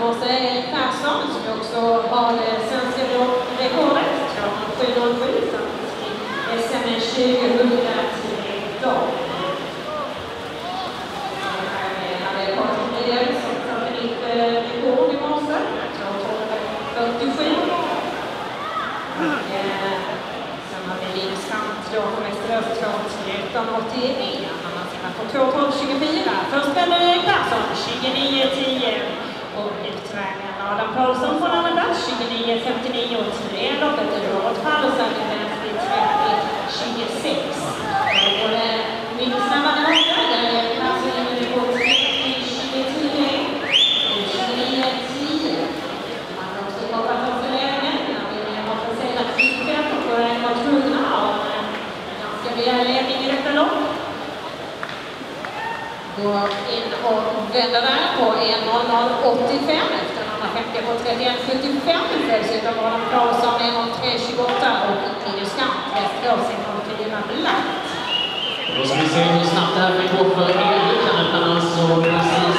oss är Erik Persson som också har det svenska rekordet. 7.07 samt SM 2013. Det var en del som satte nytt rekord i morse. 12.47. Sen har vi Linskamp då på Västerås 2.13.81. På 2.12.24. Först spelade Erik Persson 29.10 och utvägen Adam Paulsson från andra plats 29.59 och 3 loppet Robert Paulsson i vänster i 30.26. Och det är mycket snabbare loppet där Erik Persson inne på 30.29 och 29.10. Man har också hoppat på förlängningen när vi har passerat 25 och på en var tvungna av en ganska rejäl ledning i detta lopp. Går in och vänder där på 1.00.85 efter 150 på 31.75 följs av Adam Paulsson 1.3.28 och Linskamp Västerås 1.4 Blatt. Då ska vi se hur snabbt det här kan gå för Erik. Han öppnar alltså precis